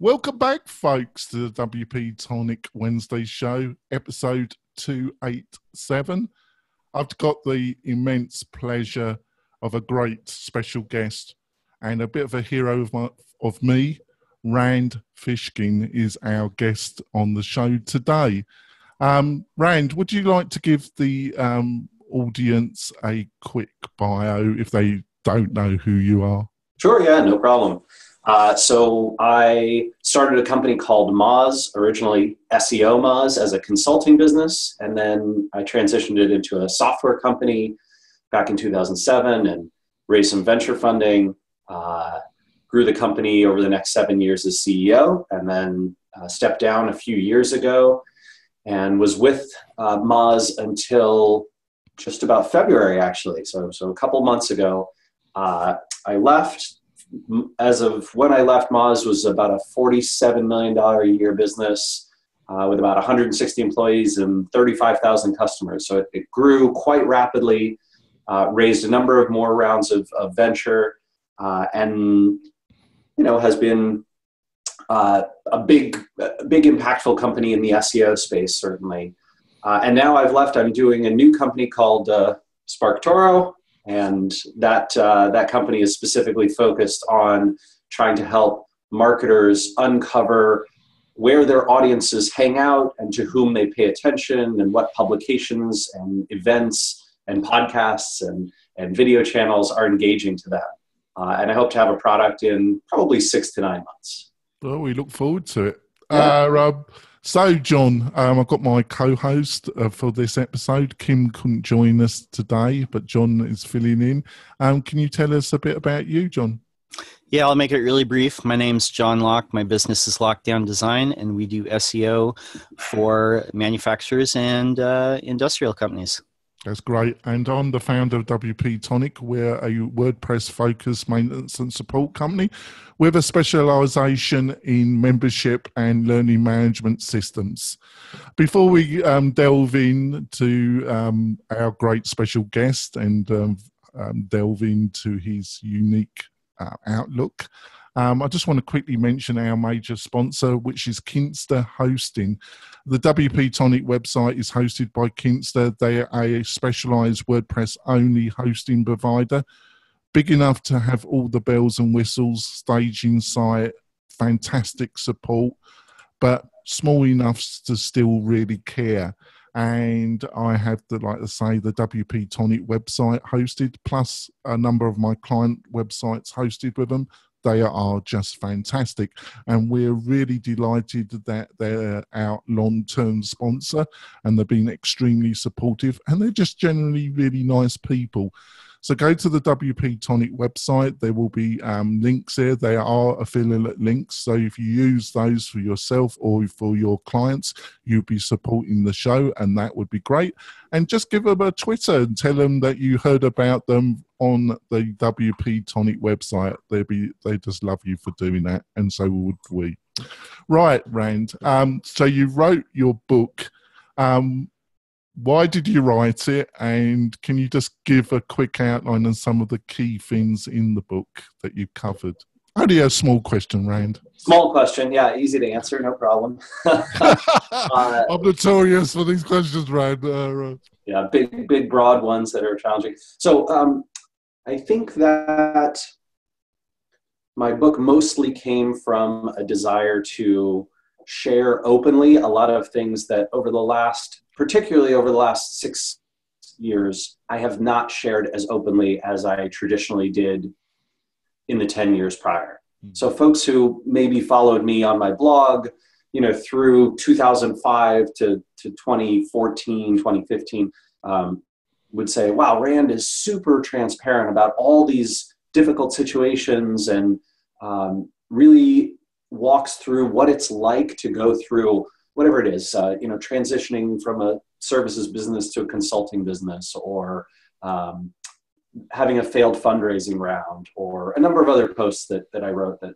Welcome back, folks, to the WP-Tonic Wednesday show, episode 287. I've got the immense pleasure of a great special guest and a bit of a hero of me. Rand Fishkin is our guest on the show today. Rand, would you like to give the audience a quick bio if they don't know who you are? Sure, yeah, no problem. So I started a company called Moz, originally SEO Moz, as a consulting business, and then I transitioned it into a software company back in 2007 and raised some venture funding, grew the company over the next 7 years as CEO, and then stepped down a few years ago and was with Moz until just about February, actually. So a couple months ago, I left. As of when I left, Moz was about a $47 million a year business with about 160 employees and 35,000 customers. So it grew quite rapidly, raised a number of more rounds of venture, and has been a big impactful company in the SEO space, certainly. And now I've left. I'm doing a new company called SparkToro. And that company is specifically focused on trying to help marketers uncover where their audiences hang out and to whom they pay attention and what publications and events and podcasts and video channels are engaging to them. And I hope to have a product in probably 6 to 9 months. Well, we look forward to it. Yeah. So, John, I've got my co-host for this episode. Kim couldn't join us today, but John is filling in. Can you tell us a bit about you, John? Yeah, I'll make it really brief. My name's John Locke. My business is Lockdown Design, and we do SEO for manufacturers and industrial companies. That's great. And I'm the founder of WP-Tonic. We're a WordPress-focused maintenance and support company with a specialization in membership and learning management systems. Before we delve into our great special guest and delve into his unique outlook, I just want to quickly mention our major sponsor, which is Kinster Hosting. The WP-Tonic website is hosted by Kinster. They are a specialized WordPress-only hosting provider, big enough to have all the bells and whistles, staging site, fantastic support, but small enough to still really care. And I have the WP-Tonic website hosted, plus a number of my client websites hosted with them. They are just fantastic. And we're really delighted that they're our long-term sponsor and they've been extremely supportive and they're just generally really nice people. So go to the WP-Tonic website. There will be links there. They are affiliate links. So if you use those for yourself or for your clients, you'll be supporting the show and that would be great. And just give them a Twitter and tell them that you heard about them on the WP-Tonic website. They just love you for doing that, and so would we. Right, Rand. So you wrote your book. Why did you write it? And can you just give a quick outline on some of the key things in the book that you covered? Only a small question, Rand. Small question, yeah, easy to answer, no problem. I'm notorious for these questions, Rand. Yeah, big, broad ones that are challenging. So I think that my book mostly came from a desire to share openly a lot of things that particularly over the last 6 years, I have not shared as openly as I traditionally did in the 10 years prior. So folks who maybe followed me on my blog, through 2005 to 2014, 2015, would say, wow, Rand is super transparent about all these difficult situations and really walks through what it's like to go through whatever it is, transitioning from a services business to a consulting business, or having a failed fundraising round, or a number of other posts that I wrote that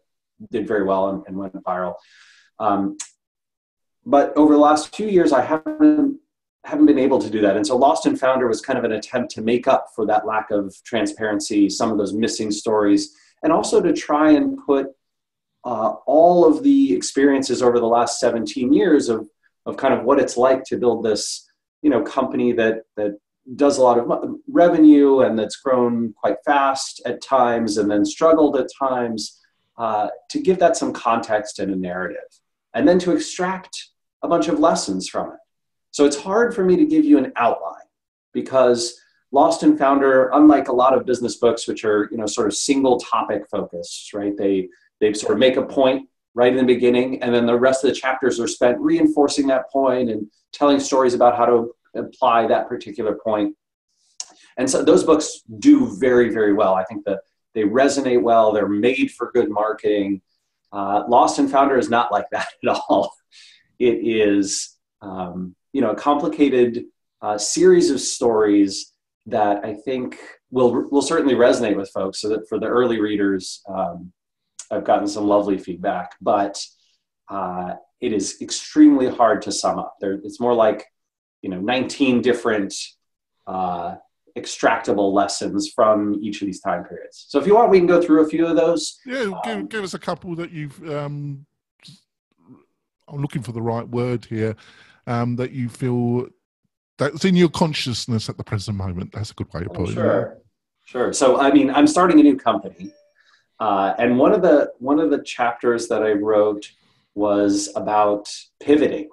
did very well and went viral. But over the last few years, I haven't been able to do that. And so Lost and Founder was kind of an attempt to make up for that lack of transparency, some of those missing stories, and also to try and put all of the experiences over the last 17 years of kind of what it's like to build this, company that does a lot of revenue and that's grown quite fast at times and then struggled at times, to give that some context and a narrative, and then to extract a bunch of lessons from it. So it's hard for me to give you an outline because Lost and Founder, unlike a lot of business books, which are, sort of single topic focused, right? They sort of make a point right in the beginning, and then the rest of the chapters are spent reinforcing that point and telling stories about how to apply that particular point. And so those books do very, very well. I think that they resonate well. They're made for good marketing. Lost and Founder is not like that at all. It is, a complicated series of stories that I think will certainly resonate with folks. So that for the early readers, I've gotten some lovely feedback, but it is extremely hard to sum up. It's more like 19 different extractable lessons from each of these time periods. So if you want, we can go through a few of those. Yeah, give us a couple that you've, I'm looking for the right word here, that you feel that's in your consciousness at the present moment. That's a good way of putting it. Sure. So, I'm starting a new company. And one of the chapters that I wrote was about pivoting,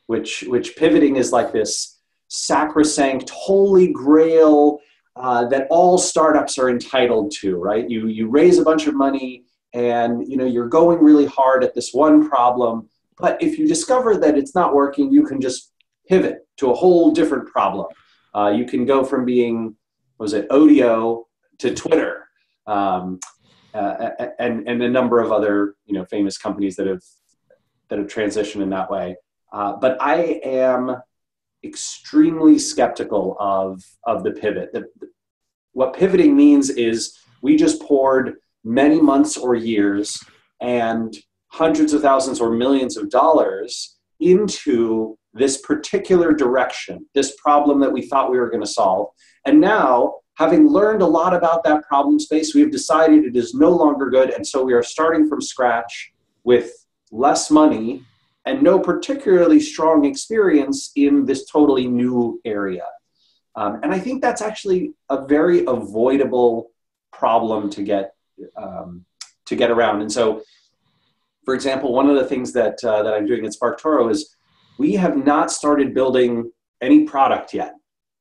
which pivoting is like this sacrosanct holy grail that all startups are entitled to, right? You raise a bunch of money and you're going really hard at this one problem, but if you discover that it's not working, you can just pivot to a whole different problem. You can go from being, Odeo to Twitter. And a number of other famous companies that have transitioned in that way. But I am extremely skeptical of the pivot. What pivoting means is we just poured many months or years and hundreds of thousands or millions of dollars into this particular direction, this problem that we thought we were going to solve. And now, having learned a lot about that problem space, we have decided it is no longer good. And so we are starting from scratch with less money and no particularly strong experience in this totally new area. And I think that's actually a very avoidable problem to get around. And so, for example, one of the things that I'm doing at SparkToro is we have not started building any product yet.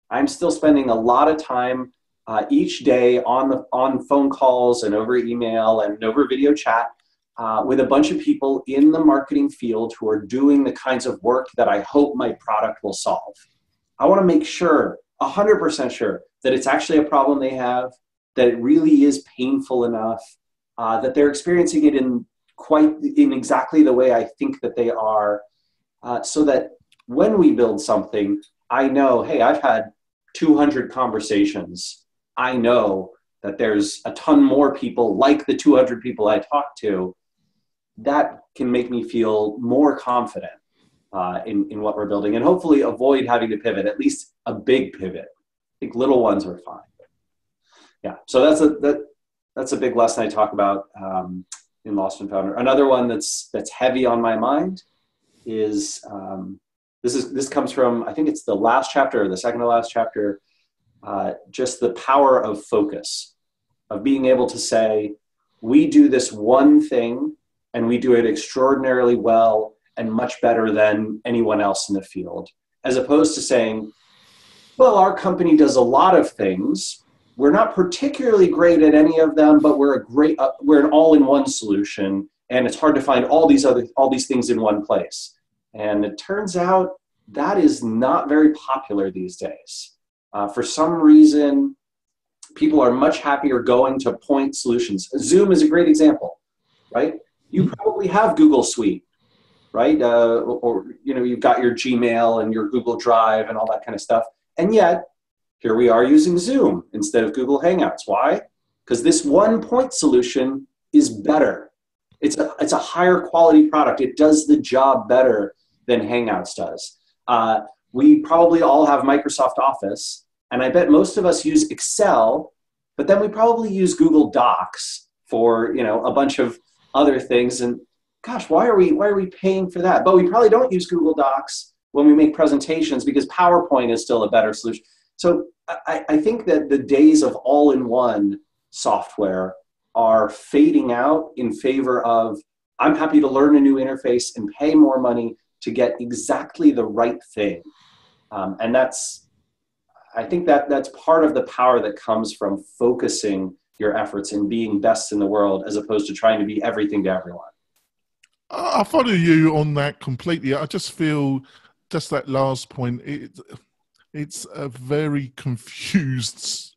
I'm still spending a lot of time each day on phone calls and over email and over video chat with a bunch of people in the marketing field who are doing the kinds of work that I hope my product will solve. I want to make sure, 100% sure, that it's actually a problem they have, that it really is painful enough, that they're experiencing it in exactly the way I think that they are, so that when we build something, I know, hey, I've had 200 conversations. I know that there's a ton more people like the 200 people I talked to. That can make me feel more confident in what we're building, and hopefully avoid having to pivot, at least a big pivot. I think little ones are fine. Yeah, so that's a big lesson I talk about in Lost and Founder. Another one that's heavy on my mind is this comes from, I think it's the last chapter or the second to last chapter. Just the power of focus, of being able to say, we do this one thing and we do it extraordinarily well and much better than anyone else in the field, as opposed to saying, well, our company does a lot of things. We're not particularly great at any of them, but we're an all-in-one solution, and it's hard to find all these things in one place. And it turns out that is not very popular these days. For some reason, people are much happier going to point solutions. Zoom is a great example, right? You probably have Google Suite, right? Or you've got your Gmail and your Google Drive and all that kind of stuff. And yet, here we are using Zoom instead of Google Hangouts. Why? Because this one point solution is better. It's a higher quality product. It does the job better than Hangouts does. We probably all have Microsoft Office, and I bet most of us use Excel, but then we probably use Google Docs for a bunch of other things. And gosh, why are we paying for that? But we probably don't use Google Docs when we make presentations because PowerPoint is still a better solution. So I think that the days of all-in-one software are fading out in favor of, I'm happy to learn a new interface and pay more money to get exactly the right thing. And I think that's part of the power that comes from focusing your efforts and being best in the world as opposed to trying to be everything to everyone. I follow you on that completely. I just feel just that last point, it's a very confused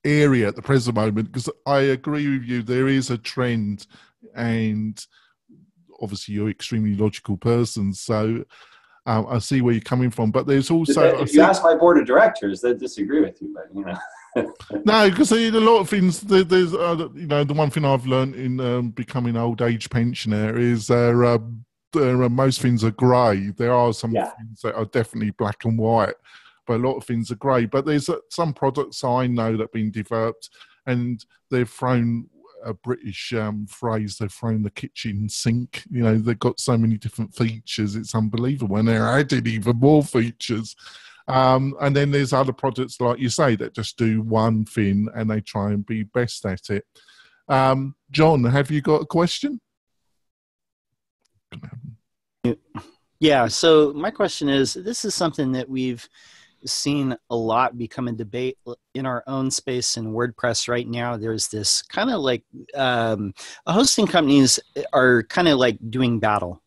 area at the present moment, because I agree with you, there is a trend, and obviously you're an extremely logical person, so I see where you're coming from. But there's also, if you ask my board of directors, they disagree with you, but you know. No, because a lot of things. There's, you know, the one thing I've learned in becoming an old age pensioner is most things are grey. There are some things that are definitely black and white, but a lot of things are grey. But there's some products I know that have been developed, and they've thrown a British phrase. They've thrown the kitchen sink. You know, they've got so many different features. It's unbelievable, and they're adding even more features. And then there's other projects, like you say, that just do one thing and they try and be best at it. John, have you got a question? Yeah, so my question is, this is something that we've seen a lot become a debate in our own space in WordPress right now. There's this kind of like hosting companies are kind of like doing battle.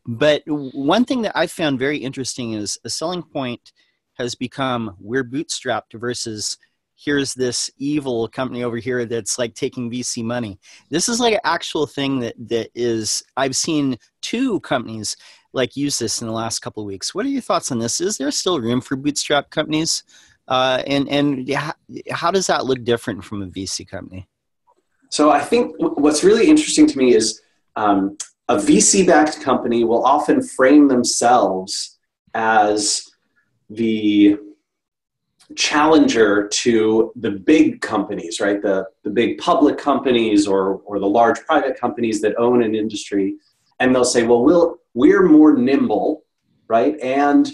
But one thing that I found very interesting is a selling point has become, we're bootstrapped versus here's this evil company over here that's like taking VC money. This is like an actual thing that is, I've seen two companies like use this in the last couple of weeks. What are your thoughts on this? Is there still room for bootstrap companies? And how does that look different from a VC company? So I think what's really interesting to me is, a VC-backed company will often frame themselves as the challenger to the big companies, right? The big public companies or the large private companies that own an industry. And they'll say, well, we're more nimble, right? And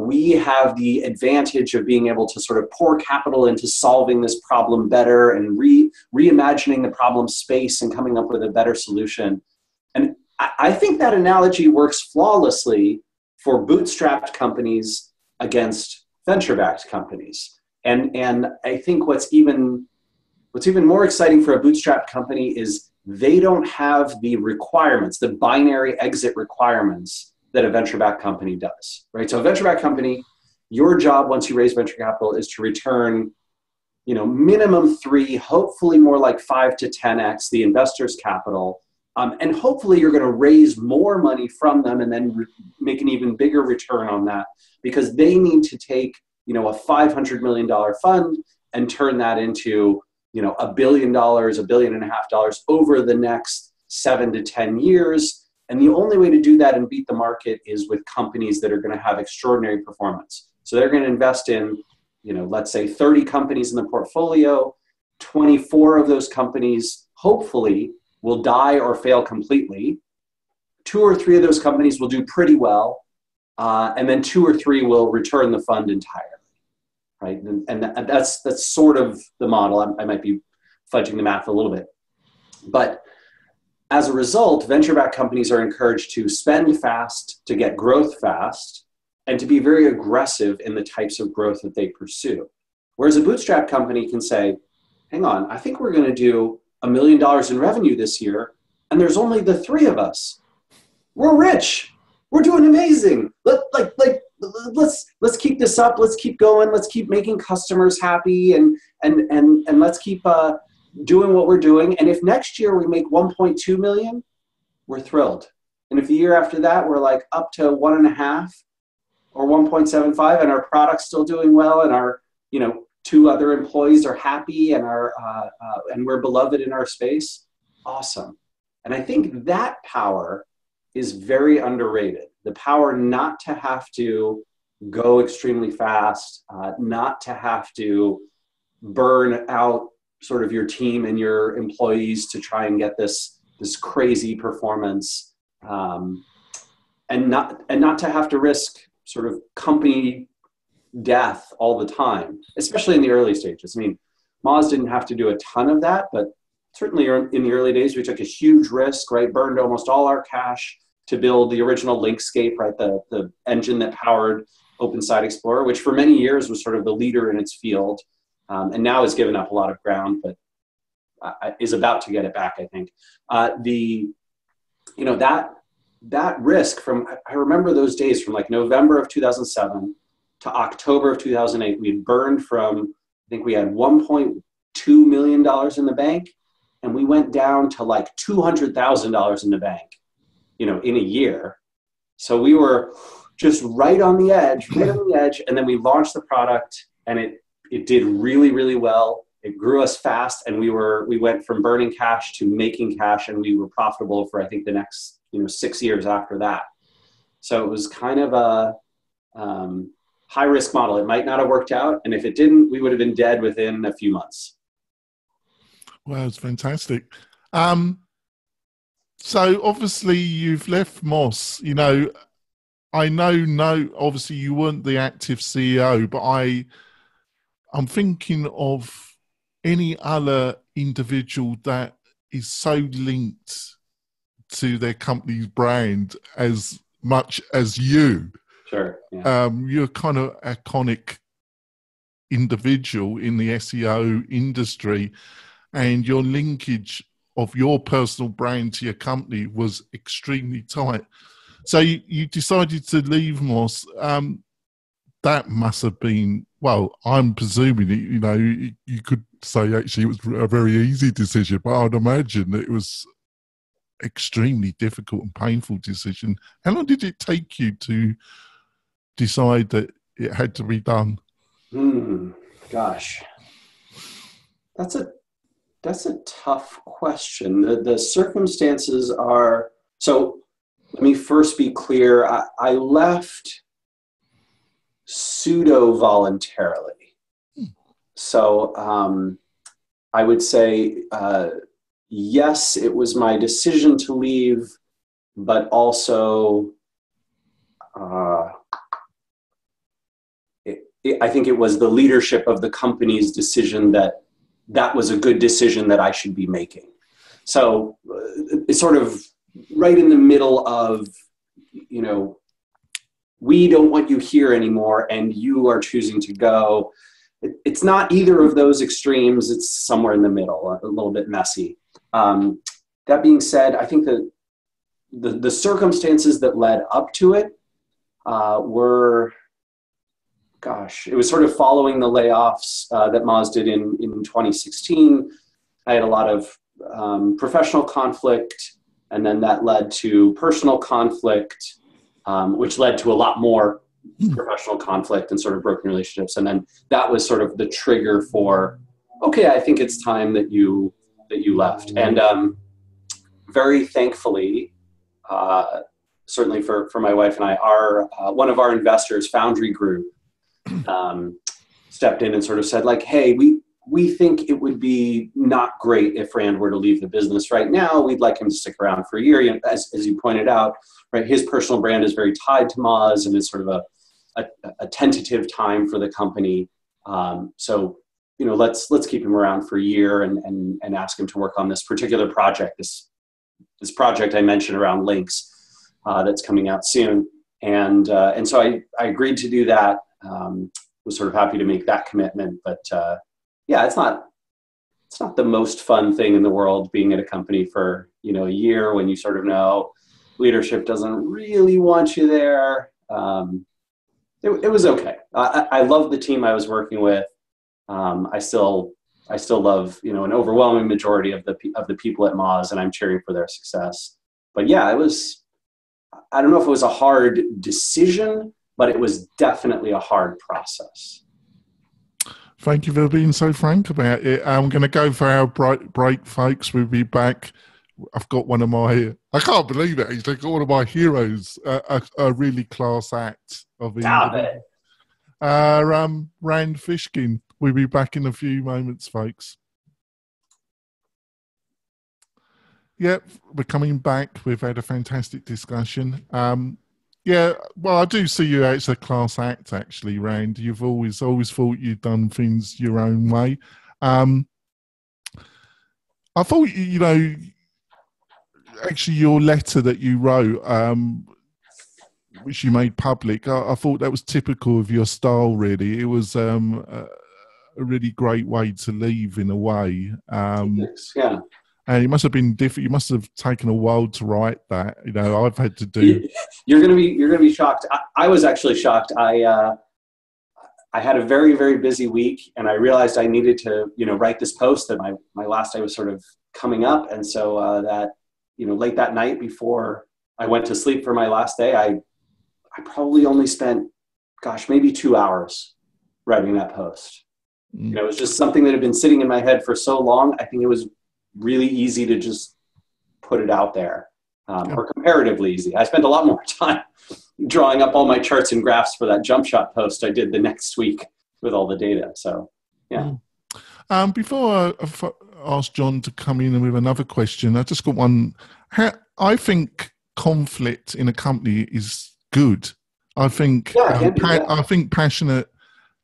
we have the advantage of being able to sort of pour capital into solving this problem better and reimagining the problem space and coming up with a better solution. And I think that analogy works flawlessly for bootstrapped companies against venture-backed companies. And I think what's even more exciting for a bootstrapped company is they don't have the requirements, the binary exit requirements that a venture-backed company does, right? So a venture-backed company, your job once you raise venture capital is to return, you know, minimum 3, hopefully more like 5 to 10x the investor's capital. And hopefully you're going to raise more money from them and then make an even bigger return on that, because they need to take, you know, a $500 million fund and turn that into, you know, $1 billion, $1.5 billion over the next 7 to 10 years. And the only way to do that and beat the market is with companies that are going to have extraordinary performance. So they're going to invest in, you know, let's say 30 companies in the portfolio, 24 of those companies, hopefully, will die or fail completely. 2 or 3 of those companies will do pretty well. And then 2 or 3 will return the fund entirely, right? And that's sort of the model. I might be fudging the math a little bit. But as a result, venture-backed companies are encouraged to spend fast, to get growth fast, and to be very aggressive in the types of growth that they pursue. Whereas a bootstrap company can say, hang on, I think we're going to do $1 million in revenue this year, and there's only the 3 of us. We're rich. We're doing amazing. Let's keep this up. Let's keep going. Let's keep making customers happy, and let's keep doing what we're doing. And if next year we make 1.2 million, we're thrilled. And if the year after that we're like up to 1.5 or 1.75, and our product's still doing well, and our, you know, 2 other employees are happy and and we're beloved in our space, awesome. And I think that power is very underrated. The power not to have to go extremely fast, not to have to burn out sort of your team and your employees to try and get this this crazy performance, and not to have to risk sort of company death all the time, especially in the early stages. I mean, Moz didn't have to do a ton of that, but certainly in the early days, we took a huge risk, right? Burned almost all our cash to build the original Linkscape, right? The engine that powered Open Site Explorer, which for many years was sort of the leader in its field, and now has given up a lot of ground, but is about to get it back, I think. That risk I remember those days from like November of 2007 to October of 2008, we had burned from, I think we had $1.2 million in the bank, and we went down to like $200,000 in the bank, in a year. So we were just right on the edge, and then we launched the product, and it did really, really well. It grew us fast, and we went from burning cash to making cash, and we were profitable for, I think, the next 6 years after that. So it was kind of a high risk model. It might not have worked out, and if it didn't, we would have been dead within a few months. Wow, it's fantastic. So obviously you've left Moss. I know obviously you weren't the active CEO, but I'm thinking of any other individual that is so linked to their company's brand as much as you. Sure. Yeah. You're kind of iconic individual in the SEO industry, and your linkage of your personal brand to your company was extremely tight. So you decided to leave Moss. That must have been, well, I'm presuming, you could say actually it was a very easy decision, but I'd imagine that it was extremely difficult and painful decision. How long did it take you to decide that it had to be done? Gosh, that's a tough question. The circumstances are, so let me first be clear. I left pseudo voluntarily. So I would say, yes, it was my decision to leave, but also I think it was the leadership of the company's decision that was a good decision that I should be making. So it's sort of right in the middle of, we don't want you here anymore and you are choosing to go. It's not either of those extremes. It's somewhere in the middle, a little bit messy. That being said, I think that the circumstances that led up to it were, it was sort of following the layoffs that Moz did in 2016. I had a lot of professional conflict, and then that led to personal conflict, which led to a lot more professional conflict and sort of broken relationships. And then that was sort of the trigger for, okay, I think it's time that you left. And very thankfully, certainly for my wife and I, one of our investors, Foundry Group, stepped in and sort of said, like, hey, we think it would be not great if Rand were to leave the business right now. We'd like him to stick around for a year. As you pointed out, right, his personal brand is very tied to Moz, and it's sort of a tentative time for the company. So, let's keep him around for a year and ask him to work on this particular project, this project I mentioned around links that's coming out soon. And so I agreed to do that. Was sort of happy to make that commitment, but yeah, it's not the most fun thing in the world being at a company for a year when you sort of know leadership doesn't really want you there. It was okay. I love the team I was working with. I still love an overwhelming majority of the people at Moz, and I'm cheering for their success. But yeah, I don't know if it was a hard decision, but it was definitely a hard process. Thank you for being so frank about it. I'm going to go for our break, folks. We'll be back. I've got one of my, I can't believe it, he's like one of my heroes, a really class act of it. Rand Fishkin. We'll be back in a few moments, folks. Yep, we're coming back. We've had a fantastic discussion. Yeah, well, I do see you as a class act, actually, Rand. You've always thought you'd done things your own way. I thought, actually, your letter that you wrote, which you made public, I thought that was typical of your style, really. It was a really great way to leave, in a way. Yeah. And it must have been different. You must have taken a while to write that. I've had to do. You're gonna be shocked. I was actually shocked. I had a very, very busy week, and I realized I needed to write this post that my last day was sort of coming up, and so that late that night before I went to sleep for my last day, I probably only spent, maybe 2 hours writing that post. It was just something that had been sitting in my head for so long. I think it was really easy to just put it out there, or comparatively easy. I spent a lot more time drawing up all my charts and graphs for that jump shot post I did the next week with all the data. So, yeah. Before I ask John to come in with another question, I just got one. I think conflict in a company is good. I think I think passionate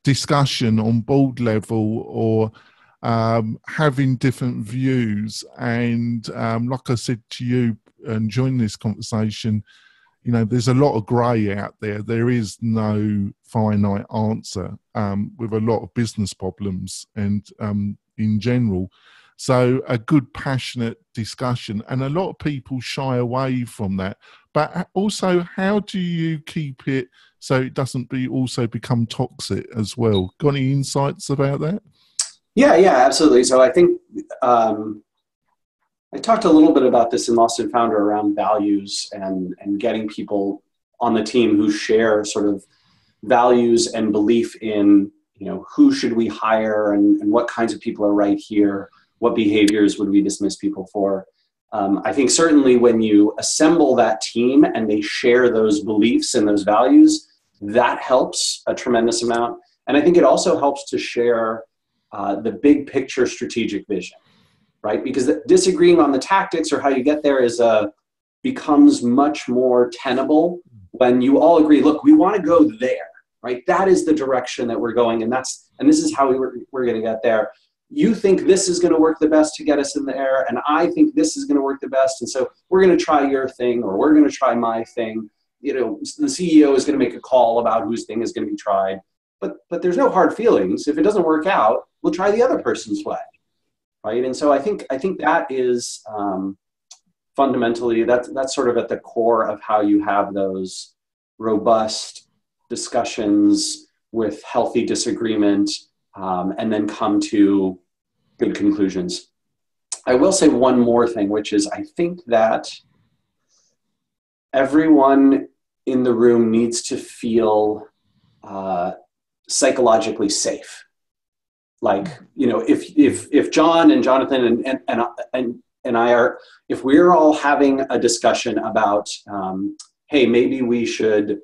discussion on board level, or having different views, and like I said to you and joining this conversation, there's a lot of grey out there. There is no finite answer with a lot of business problems and in general. So a good passionate discussion, and a lot of people shy away from that. But also, how do you keep it so it doesn't also become toxic as well? Got any insights about that? Yeah, absolutely. So I think I talked a little bit about this in Lost and Founder around values and getting people on the team who share sort of values and belief in, who should we hire and what kinds of people are right here, what behaviors would we dismiss people for. I think certainly when you assemble that team and they share those beliefs and those values, that helps a tremendous amount. And I think it also helps to share the big picture strategic vision, right? Because disagreeing on the tactics or how you get there becomes much more tenable when you all agree, look, we want to go there, right? That is the direction that we're going, and this is how we're going to get there. You think this is going to work the best to get us in the air, and I think this is going to work the best, and so we're going to try your thing, or we're going to try my thing. The CEO is going to make a call about whose thing is going to be tried, but there's no hard feelings. If it doesn't work out, we'll try the other person's way, right? And so I think that is fundamentally that's sort of at the core of how you have those robust discussions with healthy disagreement, and then come to good conclusions. I will say one more thing, which is I think that everyone in the room needs to feel psychologically safe. Like, if John and Jonathan and I are, if we're all having a discussion about, hey, maybe we should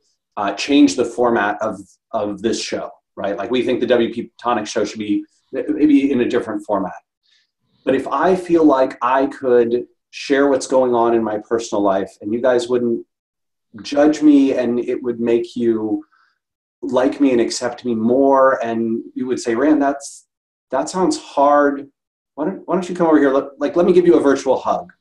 change the format of this show, right? Like, we think the WP-Tonic show should be maybe in a different format. But if I feel like I could share what's going on in my personal life and you guys wouldn't judge me, and it would make you like me and accept me more, and you would say, Rand, that sounds hard. Why don't you come over here? Let me give you a virtual hug.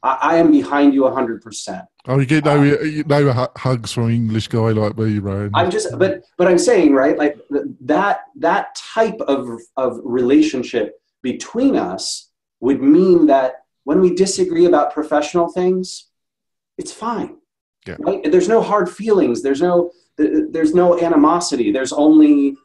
I am behind you 100%. Oh, you get no hugs from an English guy like me, Rand. But I'm saying, right, like that type of relationship between us would mean that when we disagree about professional things, it's fine. Yeah. Right? There's no hard feelings. There's no animosity. There's only,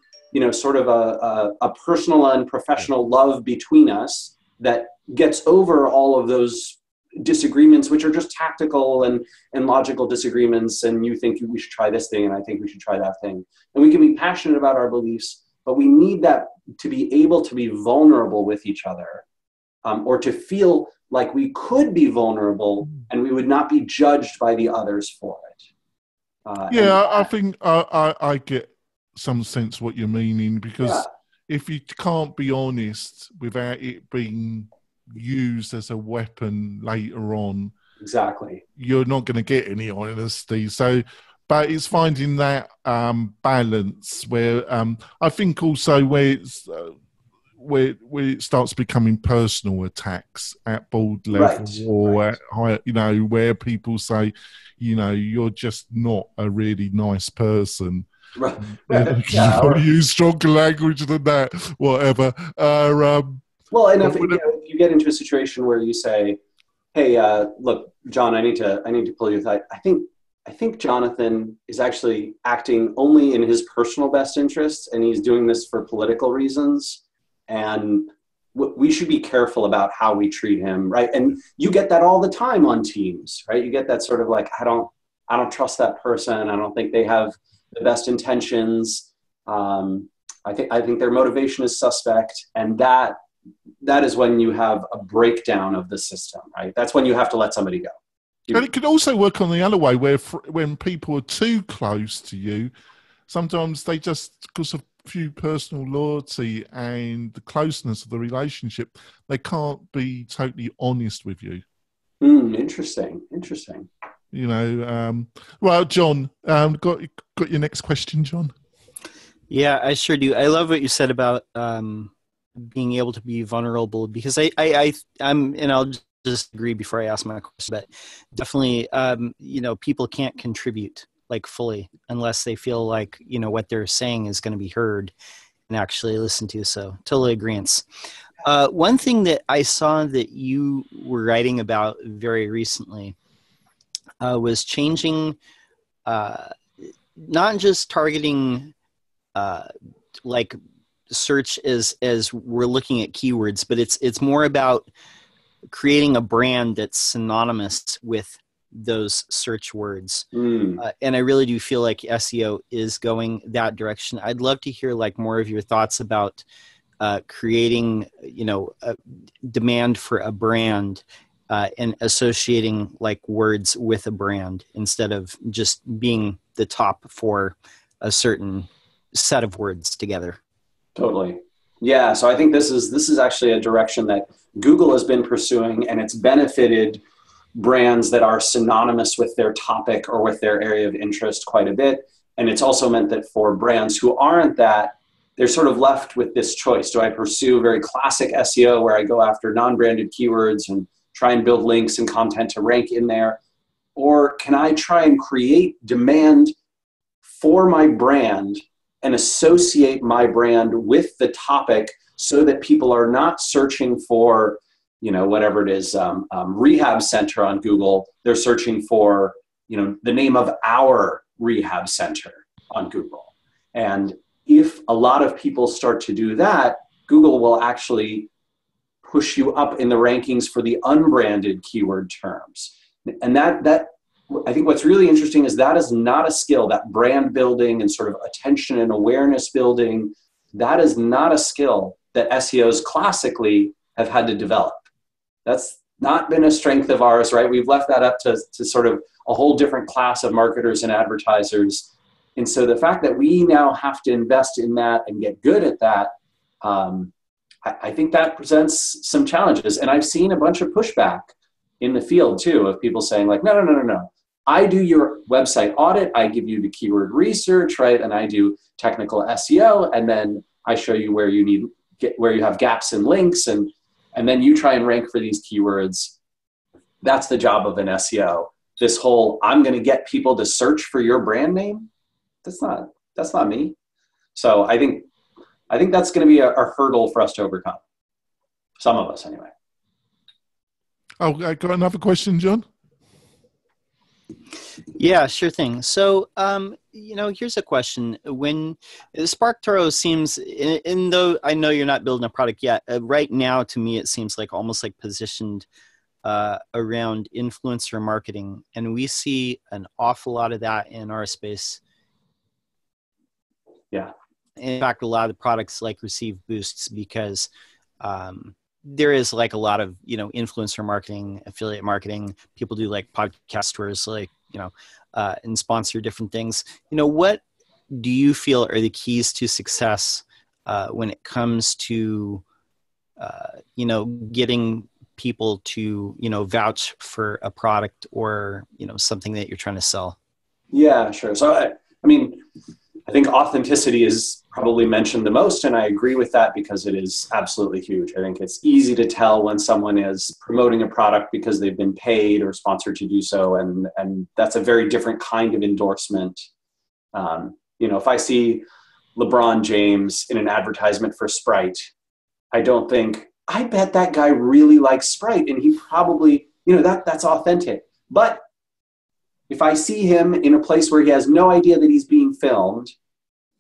sort of a personal and professional love between us that gets over all of those disagreements, which are just tactical and logical disagreements. And you think we should try this thing, and I think we should try that thing. And we can be passionate about our beliefs, but we need that to be able to be vulnerable with each other, or to feel like we could be vulnerable and we would not be judged by the others for it. I think I get some sense what you're meaning, because if you can't be honest without it being used as a weapon later on, Exactly. you're not going to get any honesty. So, but it's finding that balance where I think also where it's where it starts becoming personal attacks at board level, or at high, where people say, you're just not a really nice person. Right. You probably use stronger language than that, whatever. Well, and if you get into a situation where you say, "Hey, look, John, I need to pull you aside. I think Jonathan is actually acting only in his personal best interests, and he's doing this for political reasons. And we should be careful about how we treat him, right?" And you get that all the time on teams, right? You get that sort of like, I don't trust that person. I don't think they have the best intentions. I think their motivation is suspect, and that is when you have a breakdown of the system, right? That's when you have to let somebody go. And it can also work on the other way, where when people are too close to you, sometimes they just, because of few personal loyalty and the closeness of the relationship, they can't be totally honest with you. Interesting. Well, John, got your next question, John? Yeah, I sure do. I love what you said about being able to be vulnerable, because I'm, and I'll just agree before I ask my question, but definitely, people can't contribute like fully unless they feel like, what they're saying is going to be heard and actually listened to. So totally agreeance. One thing that I saw that you were writing about very recently was changing, not just targeting like search as we're looking at keywords, but it's more about creating a brand that's synonymous with those search words. And I really do feel like SEO is going that direction. I'd love to hear like more of your thoughts about creating, a demand for a brand and associating like words with a brand instead of just being the top for a certain set of words together. Totally. Yeah. So I think this is actually a direction that Google has been pursuing, and it's benefited brands that are synonymous with their topic or with their area of interest quite a bit. And it's also meant that for brands who aren't that, they're sort of left with this choice. Do I pursue very classic SEO where I go after non-branded keywords and try and build links and content to rank in there? Or can I try and create demand for my brand and associate my brand with the topic so that people are not searching for, whatever it is, rehab center on Google. They're searching for, the name of our rehab center on Google. And if a lot of people start to do that, Google will actually push you up in the rankings for the unbranded keyword terms. And that I think what's really interesting is that is not a skill, that brand building and sort of attention and awareness building. That is not a skill that SEOs classically have had to develop. That's not been a strength of ours, right? We've left that up to sort of a whole different class of marketers and advertisers. And so the fact that we now have to invest in that and get good at that, I think that presents some challenges. And I've seen a bunch of pushback in the field too, of people saying like, no. I do your website audit. I give you the keyword research, right? And I do technical SEO. And then I show you where you have gaps in links. And then you try and rank for these keywords. That's the job of an SEO. This whole, I'm going to get people to search for your brand name. That's not me. So I think that's going to be a hurdle for us to overcome. Some of us anyway. Oh, I got another question, John. Yeah, sure thing. So, here's a question. When SparkToro seems, and though I know you're not building a product yet, right now to me it seems like almost like positioned around influencer marketing, and we see an awful lot of that in our space. Yeah. In fact, a lot of the products like receive boosts because there is like a lot of, influencer marketing, affiliate marketing. People do like podcast tours, like, and sponsor different things. What do you feel are the keys to success when it comes to, getting people to, vouch for a product or, something that you're trying to sell? Yeah, sure. So, I think authenticity is probably mentioned the most, and I agree with that because it is absolutely huge. I think it's easy to tell when someone is promoting a product because they've been paid or sponsored to do so, and that's a very different kind of endorsement. If I see LeBron James in an advertisement for Sprite, I don't think, I bet that guy really likes Sprite, and he probably, that's authentic. But if I see him in a place where he has no idea that he's being filmed,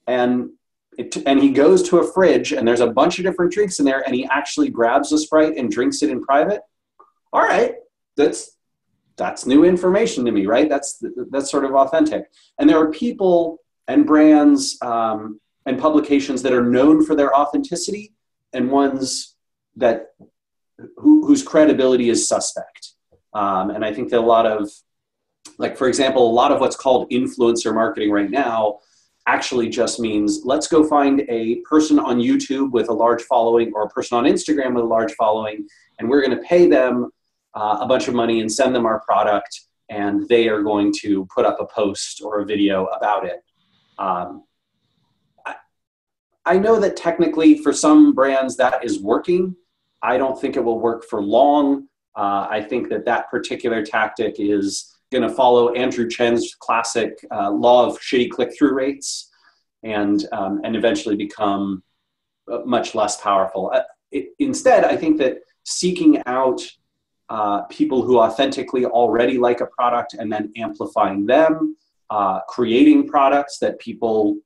and he goes to a fridge and there's a bunch of different drinks in there, and he actually grabs a Sprite and drinks it in private, all right, that's new information to me, right? That's sort of authentic. And there are people and brands and publications that are known for their authenticity, and ones that whose credibility is suspect. And I think that a lot of, like, for example, a lot of what's called influencer marketing right now actually just means, let's go find a person on YouTube with a large following or a person on Instagram with a large following, and we're going to pay them a bunch of money and send them our product, and they are going to put up a post or a video about it. I know that technically for some brands that is working. I don't think it will work for long. I think that particular tactic is going to follow Andrew Chen's classic law of shitty click-through rates, and eventually become much less powerful. Instead, I think that seeking out people who authentically already like a product and then amplifying them, creating products that people,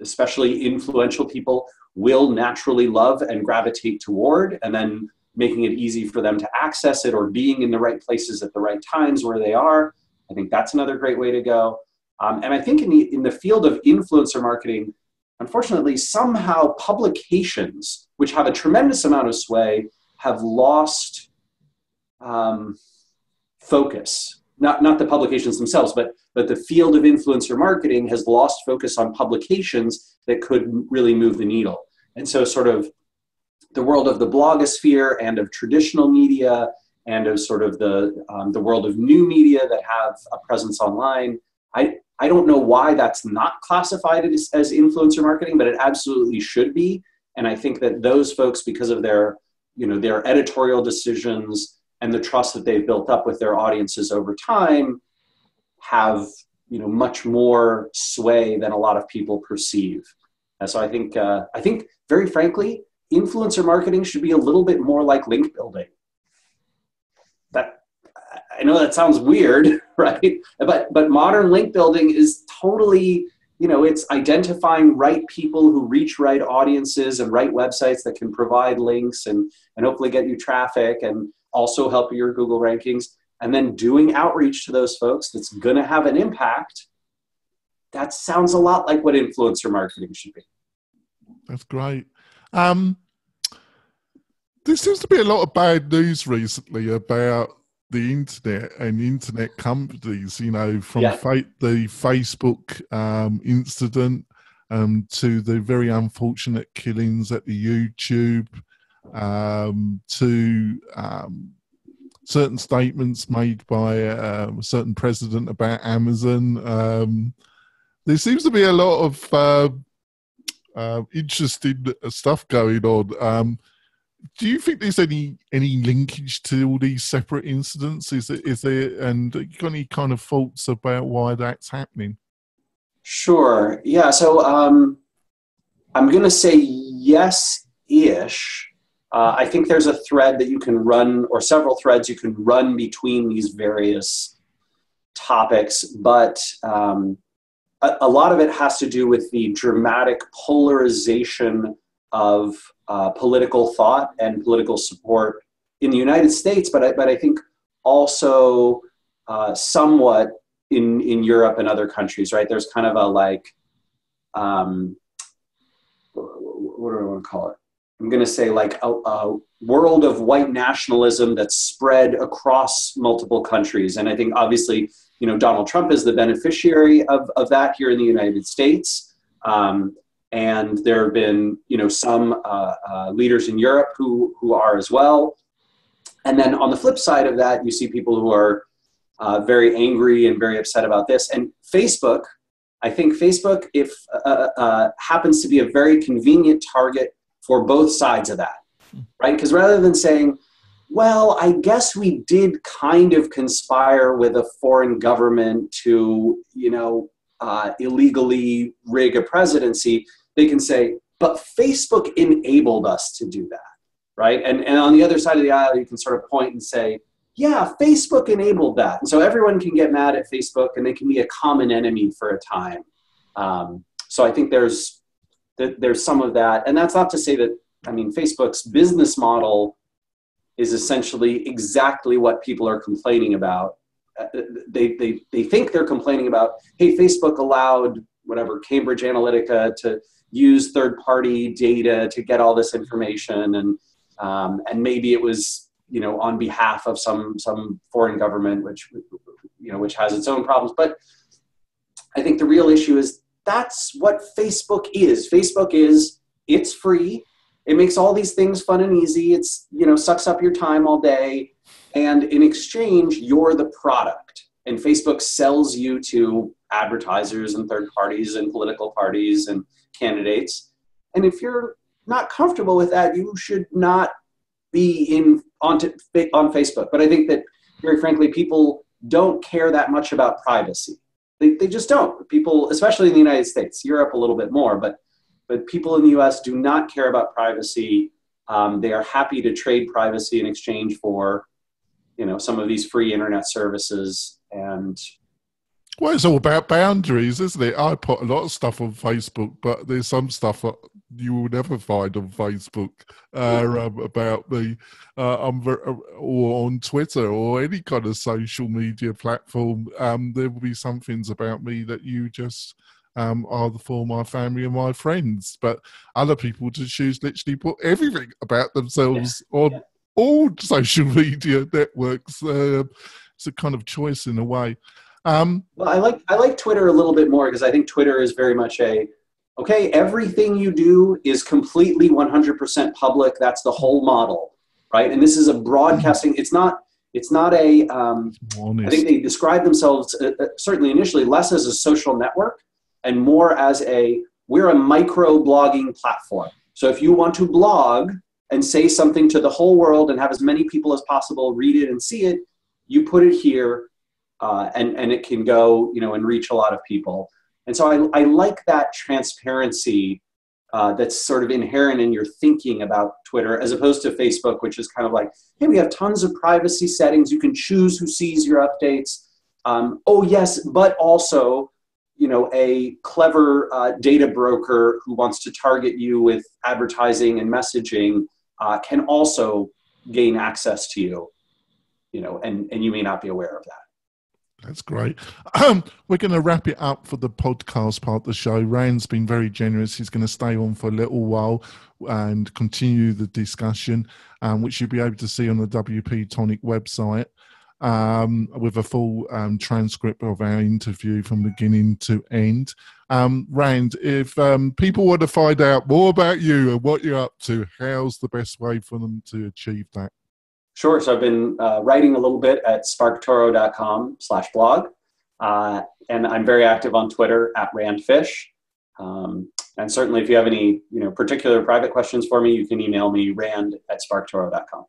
especially influential people, will naturally love and gravitate toward, and then making it easy for them to access it, or being in the right places at the right times where they are. I think that's another great way to go. And I think in the field of influencer marketing, unfortunately, somehow publications, which have a tremendous amount of sway, have lost focus. Not the publications themselves, but the field of influencer marketing has lost focus on publications that could really move the needle. And so sort of the world of the blogosphere and of traditional media and of sort of the world of new media that have a presence online, I don't know why that's not classified as influencer marketing, but it absolutely should be. And I think that those folks, because of their editorial decisions and the trust that they've built up with their audiences over time, have much more sway than a lot of people perceive. And so I think very frankly, influencer marketing should be a little bit more like link building. I know that sounds weird, right? But modern link building is totally, it's identifying right people who reach right audiences and right websites that can provide links and hopefully get you traffic and also help your Google rankings, and then doing outreach to those folks that's going to have an impact. That sounds a lot like what influencer marketing should be. That's great. There seems to be a lot of bad news recently about the internet and internet companies, from the Facebook incident to the very unfortunate killings at the YouTube, to certain statements made by a certain president about Amazon. There seems to be a lot of interesting stuff going on. Do you think there's any linkage to all these separate incidents? Is there, and you got any kind of thoughts about why that's happening? Sure. Yeah. So I'm going to say yes-ish. I think there's a thread that you can run, or several threads you can run between these various topics, but a lot of it has to do with the dramatic polarization of political thought and political support in the United States, but I think also somewhat in Europe and other countries, right? There's kind of a what do I want to call it? I'm going to say like a world of white nationalism that's spread across multiple countries. And I think obviously, Donald Trump is the beneficiary of that here in the United States. And there have been, some leaders in Europe who are as well. And then on the flip side of that, you see people who are very angry and very upset about this. And Facebook, I think Facebook happens to be a very convenient target for both sides of that, right? Because rather than saying, well, I guess we did kind of conspire with a foreign government to, illegally rig a presidency, they can say, but Facebook enabled us to do that, right? And on the other side of the aisle, you can sort of point and say, yeah, Facebook enabled that. And so everyone can get mad at Facebook and they can be a common enemy for a time. So I think there's some of that. And that's not to say that, Facebook's business model is essentially exactly what people are complaining about. They think they're complaining about, hey, Facebook allowed whatever Cambridge Analytica to use third-party data to get all this information, and maybe it was on behalf of some foreign government which has its own problems. But I think the real issue is that's what Facebook is. Facebook is, it's free. It makes all these things fun and easy. It's, sucks up your time all day. And in exchange, you're the product. And Facebook sells you to advertisers and third parties and political parties and candidates. And if you're not comfortable with that, you should not be on Facebook. But I think that, very frankly, people don't care that much about privacy. They just don't. People, especially in the United States, Europe a little bit more, but people in the US do not care about privacy. They are happy to trade privacy in exchange for, some of these free internet services. And well, it's all about boundaries, isn't it? I put a lot of stuff on Facebook, but there's some stuff that you will never find on Facebook about me, or on Twitter or any kind of social media platform. There will be some things about me that you just are for my family and my friends, but other people just choose literally put everything about themselves on all social media networks. It's a kind of choice in a way. Well, I like Twitter a little bit more because I think Twitter is very much okay, everything you do is completely 100% public. That's the whole model, right? And this is a broadcasting. It's not a, I think they describe themselves certainly initially less as a social network and more as we're a micro blogging platform. So if you want to blog and say something to the whole world and have as many people as possible read it and see it, you put it here. And it can go, and reach a lot of people. And so I like that transparency that's sort of inherent in your thinking about Twitter, as opposed to Facebook, which is kind of like, hey, we have tons of privacy settings. You can choose who sees your updates. Oh, yes, but also, a clever data broker who wants to target you with advertising and messaging can also gain access to you, and you may not be aware of that. That's great. We're going to wrap it up for the podcast part of the show. Rand's been very generous. He's going to stay on for a little while and continue the discussion, which you'll be able to see on the WP-Tonic website, with a full transcript of our interview from beginning to end. Rand, if people want to find out more about you and what you're up to, how's the best way for them to achieve that? Sure. So I've been writing a little bit at sparktoro.com/blog. And I'm very active on Twitter at randfish. And certainly if you have any particular private questions for me, you can email me rand@sparktoro.com.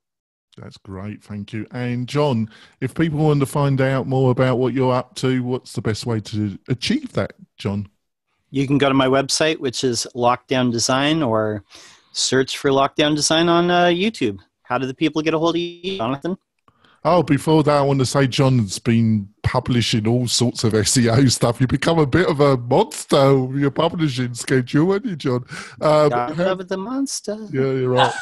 That's great. Thank you. And John, if people want to find out more about what you're up to, what's the best way to achieve that, John? You can go to my website, which is Lockdown Design, or search for Lockdown Design on YouTube. How do the people get a hold of you, Jonathan? Oh, before that, I want to say John's been publishing all sorts of SEO stuff. You become a bit of a monster with your publishing schedule, haven't you, John? I love the monster. Yeah, you're right.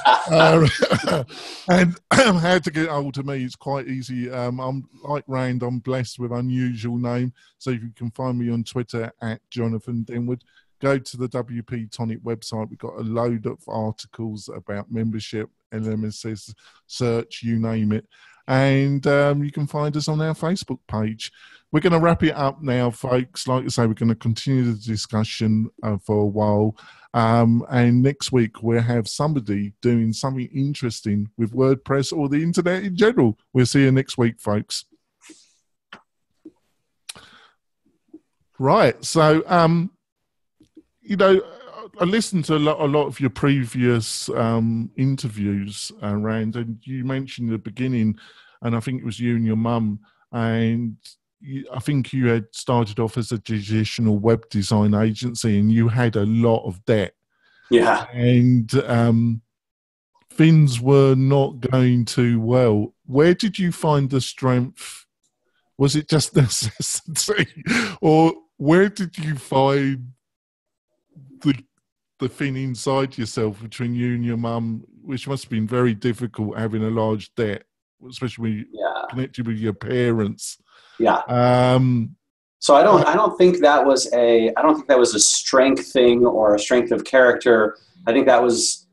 And how to get hold of me, it's quite easy. I'm like Rand, I'm blessed with unusual name. So you can find me on Twitter at Jonathan Denwood. Go to the WP-Tonic website. We've got a load of articles about membership, LMSS, search, you name it. and you can find us on our Facebook page. We're going to wrap it up now, folks. Like I say, we're going to continue the discussion for a while. And next week, we'll have somebody doing something interesting with WordPress or the internet in general. We'll see you next week, folks. Right. So, you know, I listened to a lot of your previous interviews, Rand, and you mentioned at the beginning, and I think it was you and your mum, and I think you had started off as a traditional web design agency and you had a lot of debt. Yeah. And things were not going too well. Where did you find the strength? Was it just necessity? Or where did you find the thing inside yourself between you and your mum, which must have been very difficult having a large debt, especially connected with your parents? Yeah. So I don't think that was a strength thing or a strength of character. I think that was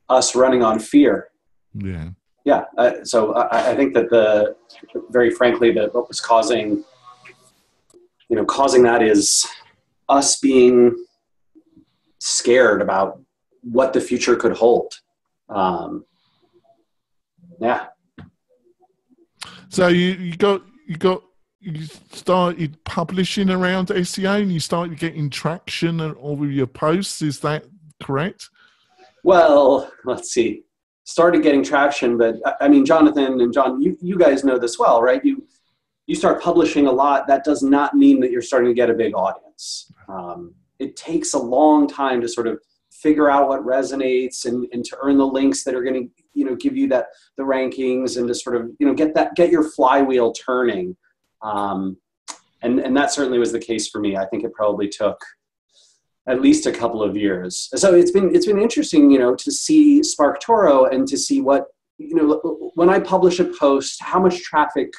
us running on fear. Yeah. Yeah. So I think that very frankly, what was causing that is us being scared about what the future could hold. Yeah. So you started publishing around SEO and you started getting traction over your posts. Is that correct? Well, let's see. Started getting traction, but I mean, Jonathan and John, you guys know this well, right? You start publishing a lot. That does not mean that you're starting to get a big audience. It takes a long time to sort of figure out what resonates and to earn the links that are going to, give you the rankings and to sort of, get your flywheel turning. And that certainly was the case for me. I think it probably took at least a couple of years. So it's been interesting, to see SparkToro and to see what, when I publish a post, how much traffic,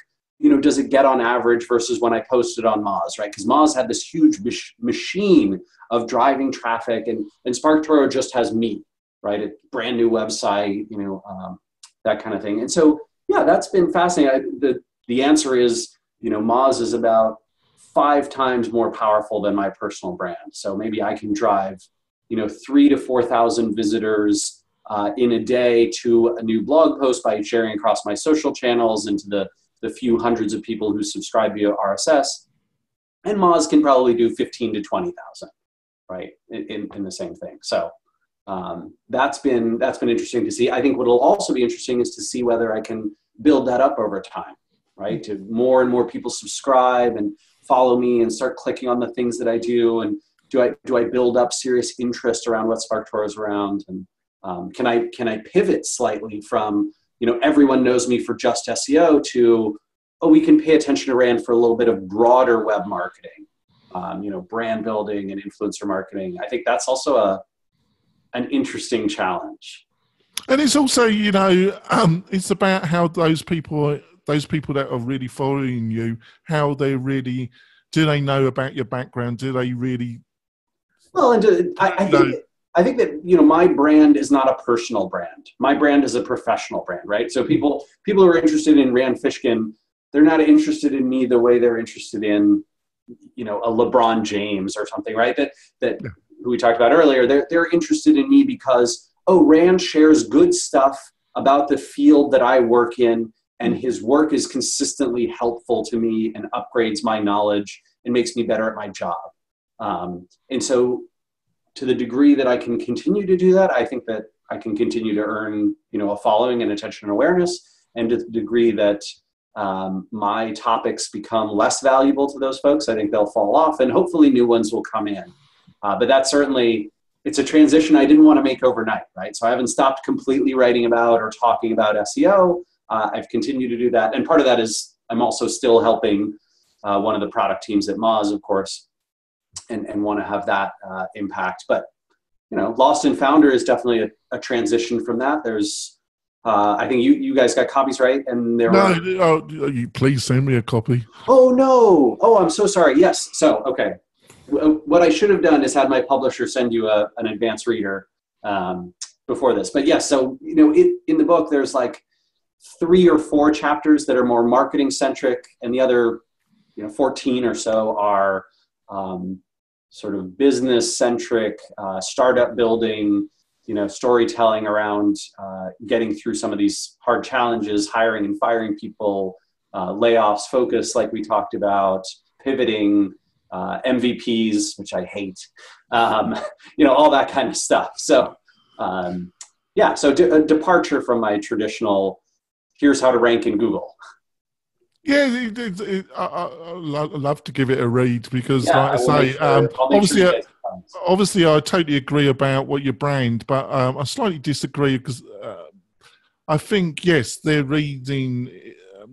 does it get on average versus when I posted on Moz, right? Because Moz had this huge machine of driving traffic and SparkToro just has me, right? A brand new website, that kind of thing. And so, yeah, that's been fascinating. The answer is, Moz is about 5 times more powerful than my personal brand. So maybe I can drive, 3,000 to 4,000 visitors in a day to a new blog post by sharing across my social channels and to the few hundreds of people who subscribe via RSS. And Moz can probably do 15 to 20,000, right, in the same thing. So that's been interesting to see. I think what will also be interesting is to see whether I can build that up over time, right? To more and more people subscribe and follow me and start clicking on the things that I do. And do I build up serious interest around what SparkToro is around? And can I pivot slightly from, everyone knows me for just SEO to, we can pay attention to Rand for a little bit of broader web marketing, brand building and influencer marketing. I think that's also an interesting challenge. And it's also, it's about how those people that are really following you, how do they know about your background? Do they really? Well, and I think that, my brand is not a personal brand. My brand is a professional brand, right? So people who are interested in Rand Fishkin, they're not interested in me the way they're interested in, a LeBron James or something, right? That who we talked about earlier, they're interested in me because, Rand shares good stuff about the field that I work in, and his work is consistently helpful to me and upgrades my knowledge and makes me better at my job. And so to the degree that I can continue to do that, I think that I can continue to earn, a following and attention and awareness. And to the degree that my topics become less valuable to those folks, I think they'll fall off and hopefully new ones will come in. But that's certainly, it's a transition I didn't want to make overnight, right? So I haven't stopped completely writing about or talking about SEO. I've continued to do that. And part of that is I'm also still helping one of the product teams at Moz, of course, and want to have that impact. But, Lost and Founder is definitely a transition from that. There's, I think you guys got copies, right? And you please send me a copy. Oh, no. Oh, I'm so sorry. Yes. So, okay. What I should have done is had my publisher send you an advanced reader before this. But yes, so, in the book, there's like, 3 or 4 chapters that are more marketing centric, and the other 14 or so are sort of business centric, startup building, storytelling around getting through some of these hard challenges, hiring and firing people, layoffs, focus like we talked about, pivoting, MVPs, which I hate, all that kind of stuff. So so a departure from my traditional, here's how to rank in Google. Yeah, I'd love to give it a read because, Yeah, like I say, obviously I totally agree about what your brand, but I slightly disagree because I think, yes, they're reading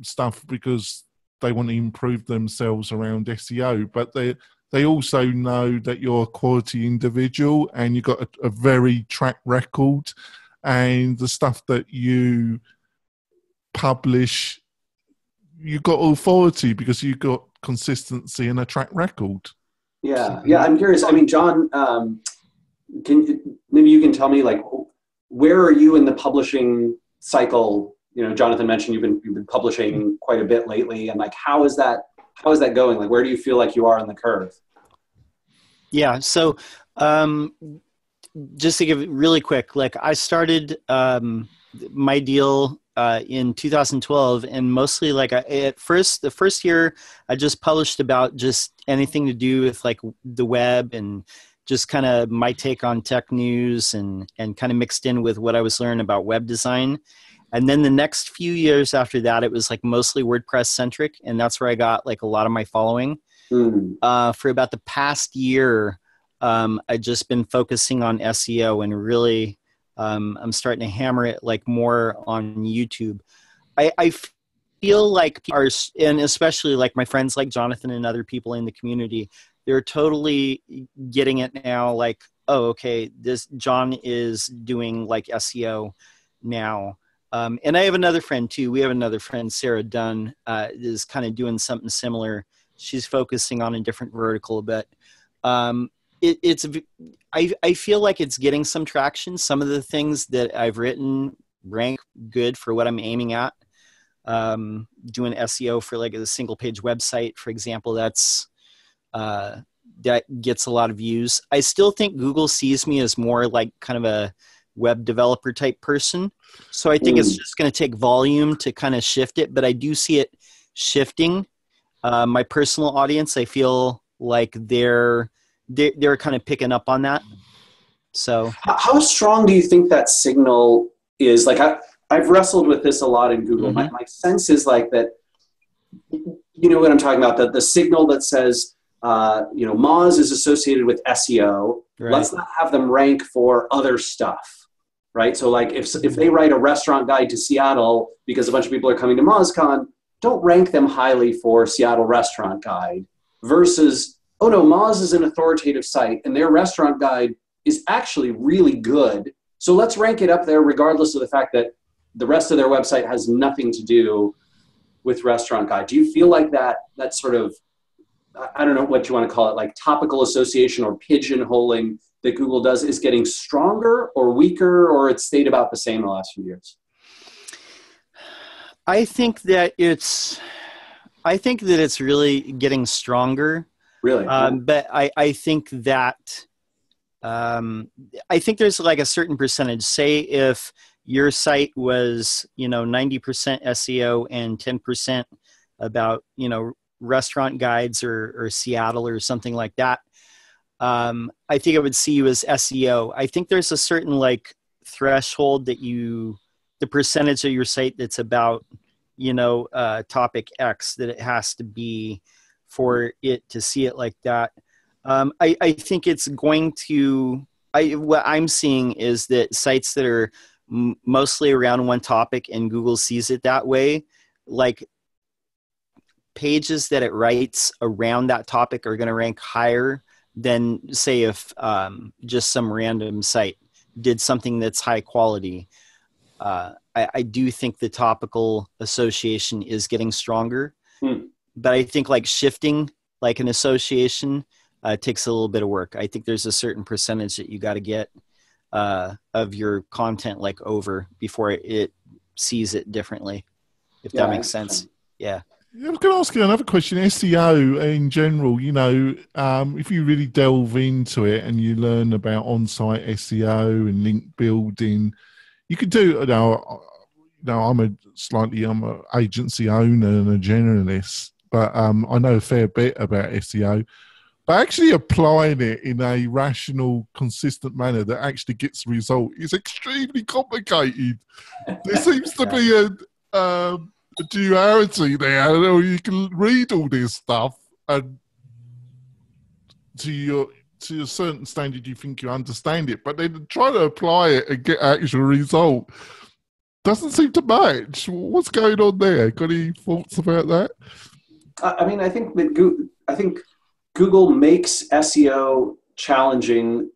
stuff because they want to improve themselves around SEO, but they also know that you're a quality individual and you've got a very track record, and the stuff that you publish, you've got authority because you've got consistency and a track record. Yeah. I'm curious. I mean, John, maybe you can tell me, like, where are you in the publishing cycle? Jonathan mentioned you've been publishing quite a bit lately, and like, how is that going? Like, where do you feel like you are on the curve? Yeah. So, just to give it really quick, like I started my deal in 2012, and mostly like the first year I just published about just anything to do with like the web and just kind of my take on tech news and kind of mixed in with what I was learning about web design. And then the next few years after that, it was like mostly WordPress centric, and that's where I got like a lot of my following. For about the past year, I've just been focusing on SEO and really I'm starting to hammer it like more on YouTube. I feel like people are, and especially like my friends like Jonathan and other people in the community, they're totally getting it now. Like, oh, okay, this John is doing like SEO now. And I have another friend too. We have another friend, Sarah Dunn, is kind of doing something similar. She's focusing on a different vertical, but I feel like it's getting some traction. Some of the things that I've written rank good for what I'm aiming at. Doing SEO for like a single page website, for example, that gets a lot of views. I still think Google sees me as more like kind of a web developer type person. So I think it's just going to take volume to kind of shift it, but I do see it shifting. My personal audience, I feel like they're kind of picking up on that. So how strong do you think that signal is? Like I've wrestled with this a lot in Google. Mm-hmm. My sense is like that, you know what I'm talking about, the signal that says, Moz is associated with SEO. Right. Let's not have them rank for other stuff. Right. So like if they write a restaurant guide to Seattle because a bunch of people are coming to MozCon, don't rank them highly for Seattle restaurant guide versus, oh no, Moz is an authoritative site and their restaurant guide is actually really good. So let's rank it up there regardless of the fact that the rest of their website has nothing to do with restaurant guide. Do you feel like that sort of, I don't know what you want to call it, like topical association or pigeonholing that Google does is getting stronger or weaker, or it's stayed about the same the last few years? I think that it's really getting stronger. Really? But I think that I think there's like a certain percentage. Say if your site was 90% SEO and 10% about restaurant guides or Seattle or something like that, I think I would see you as SEO. I think there's a certain like threshold that the percentage of your site that's about topic X that it has to be for it to see it like that. I think it's going to, what I'm seeing is that sites that are mostly around one topic and Google sees it that way, like pages that it writes around that topic are going to rank higher than say if just some random site did something that's high quality. I do think the topical association is getting stronger, but I think like shifting like an association takes a little bit of work. I think there's a certain percentage that you got to get of your content like over before it sees it differently, if that makes sense. Yeah. I was going to ask you another question. SEO in general, if you really delve into it and you learn about on-site SEO and link building, you could do. I'm a agency owner and a generalist, but I know a fair bit about SEO. But actually applying it in a rational, consistent manner that actually gets a result is extremely complicated. There seems to be a duality there. You can read all this stuff, and to a certain standard, you think you understand it, but then try to apply it and get actual result doesn't seem to match. What's going on there? Got any thoughts about that? I think Google makes SEO challenging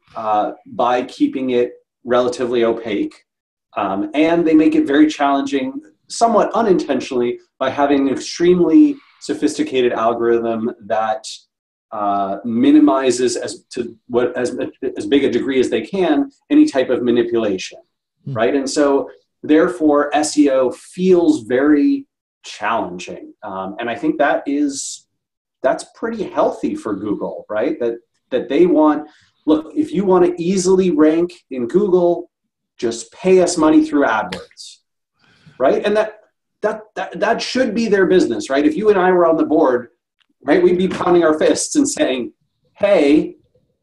by keeping it relatively opaque, and they make it very challenging, somewhat unintentionally, by having an extremely sophisticated algorithm that minimizes as big a degree as they can any type of manipulation, right? And so therefore SEO feels very challenging, and I think that's pretty healthy for Google, right? That they want, look, if you want to easily rank in Google, just pay us money through AdWords, right? And that should be their business, right? If you and I were on the board, right, we'd be pounding our fists and saying, hey,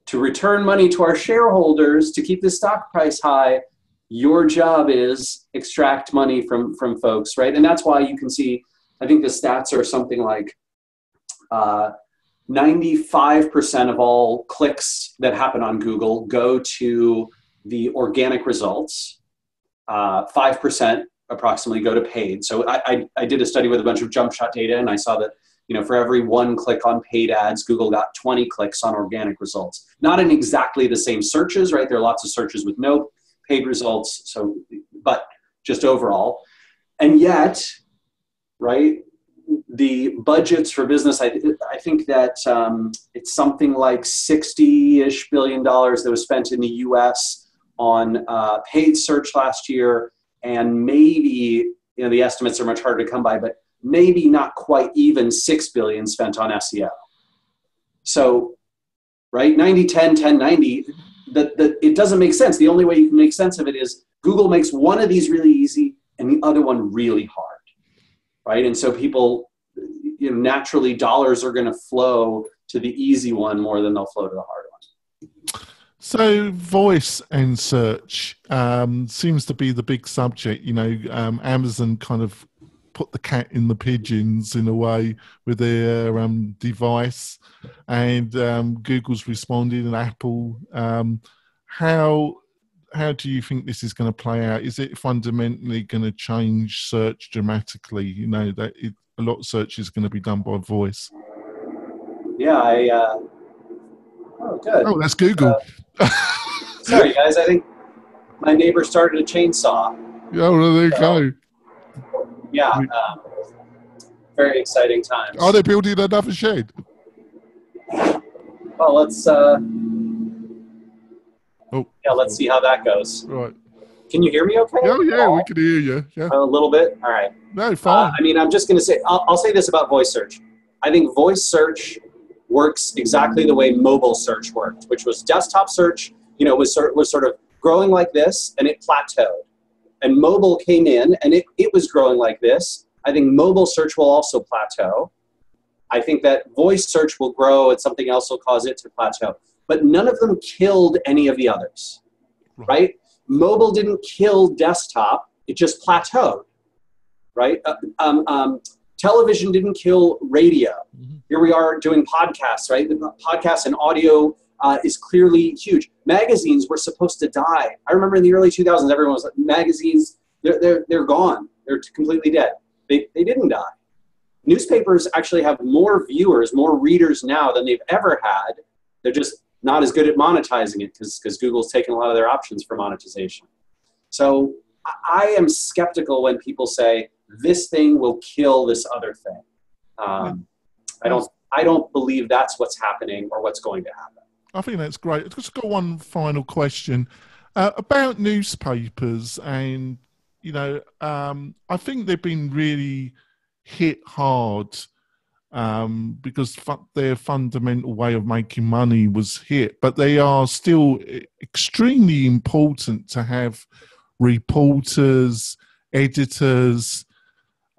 to return money to our shareholders to keep the stock price high, your job is extract money from folks, right? And that's why you can see, I think the stats are something like 95% of all clicks that happen on Google go to the organic results. 5% approximately go to paid. So I did a study with a bunch of jump shot data, and I saw that, for every one click on paid ads, Google got 20 clicks on organic results. Not in exactly the same searches, right? There are lots of searches with no paid results. So, but just overall. And yet, right, the budgets for business, I think that it's something like $60-ish billion that was spent in the US on paid search last year, and maybe, the estimates are much harder to come by, but maybe not quite even $6 billion spent on SEO. So, right, 90-10, 10-90, it doesn't make sense. The only way you can make sense of it is Google makes one of these really easy and the other one really hard, right? And so people, naturally dollars are going to flow to the easy one more than they'll flow to the hard one. So voice and search seems to be the big subject. Amazon kind of put the cat in the pigeons in a way with their device, and Google's responded, and Apple. How do you think this is going to play out? Is it fundamentally going to change search dramatically? That a lot of search is going to be done by voice. Yeah, oh, good. Oh, that's Google. Sorry, guys. I think my neighbor started a chainsaw. Oh, well, there you go. Yeah, very exciting times. Are they building another shed? Well, let's let's see how that goes. Right. Can you hear me okay? Oh, yeah, we can hear you. Yeah. A little bit? All right. No, fine. I'm just going to say, I'll say this about voice search. I think voice search works exactly the way mobile search worked, which was desktop search, was sort of growing like this, and it plateaued. And mobile came in, and it was growing like this. I think mobile search will also plateau. I think that voice search will grow, and something else will cause it to plateau. But none of them killed any of the others, right? Mobile didn't kill desktop. It just plateaued, right? Television didn't kill radio. Mm-hmm. Here we are doing podcasts, right? Podcasts and audio is clearly huge. Magazines were supposed to die. I remember in the early 2000s, everyone was like, magazines, they're gone. They're completely dead. They didn't die. Newspapers actually have more viewers, more readers now than they've ever had. They're just not as good at monetizing it because Google's taken a lot of their options for monetization. So I am skeptical when people say this thing will kill this other thing. I don't believe that's what's happening or what's going to happen. I think that's great. I've just got one final question about newspapers and I think they've been really hit hard because their fundamental way of making money was hit, but they are still extremely important to have reporters, editors.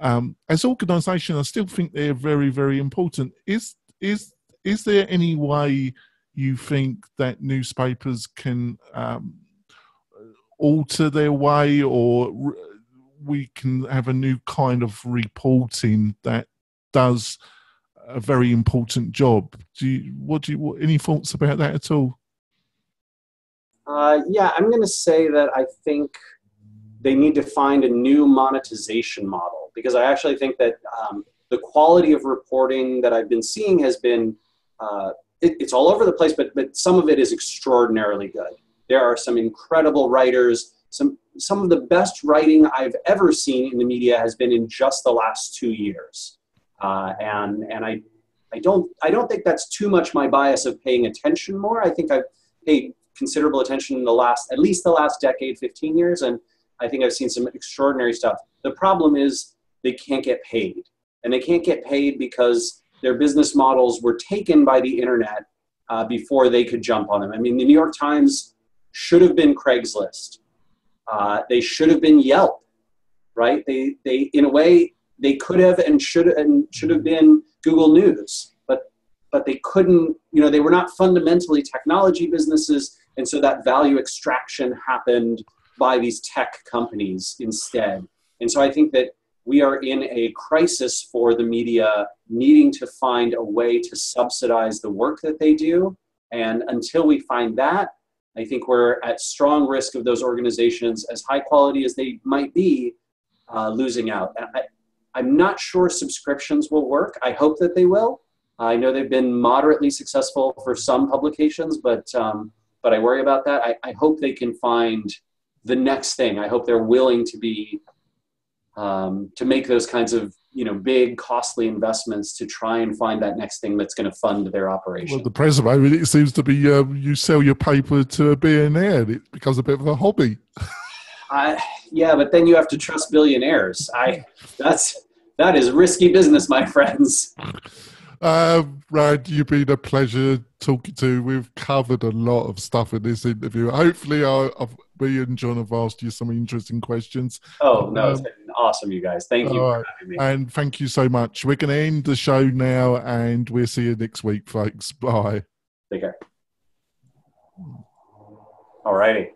As organisations, I still think they're very, very important. Is there any way you think that newspapers can alter their way, or we can have a new kind of reporting that does a very important job? Any thoughts about that at all? Yeah, I'm going to say that I think they need to find a new monetization model, because I actually think that the quality of reporting that I've been seeing has been, it's all over the place, but some of it is extraordinarily good. There are some incredible writers. Some of the best writing I've ever seen in the media has been in just the last 2 years. And I don't think that's too much my bias of paying attention more. I think I've paid considerable attention in at least the last decade, 15 years, and I think I've seen some extraordinary stuff. The problem is they can't get paid. And they can't get paid because their business models were taken by the internet before they could jump on them. I mean, the New York Times should have been Craigslist. They should have been Yelp, right? They in a way, they could have and should have been Google News, but they couldn't, they were not fundamentally technology businesses, and so that value extraction happened by these tech companies instead. And so I think that we are in a crisis for the media needing to find a way to subsidize the work that they do. And until we find that, I think we're at strong risk of those organizations, as high quality as they might be, losing out. I'm not sure subscriptions will work. I hope that they will. I know they've been moderately successful for some publications, but I worry about that. I hope they can find the next thing. I hope they're willing to be to make those kinds of big, costly investments to try and find that next thing that's going to fund their operation. Well, the present moment, it seems to be you sell your paper to a billionaire, and it becomes a bit of a hobby. Yeah, but then you have to trust billionaires. That is risky business, my friends. Rand, you've been a pleasure talking to. We've covered a lot of stuff in this interview. Hopefully, me and John have asked you some interesting questions. Oh, no, it's been awesome, you guys. Thank you for having me. And thank you so much. We're going to end the show now, and we'll see you next week, folks. Bye. Take care. All righty.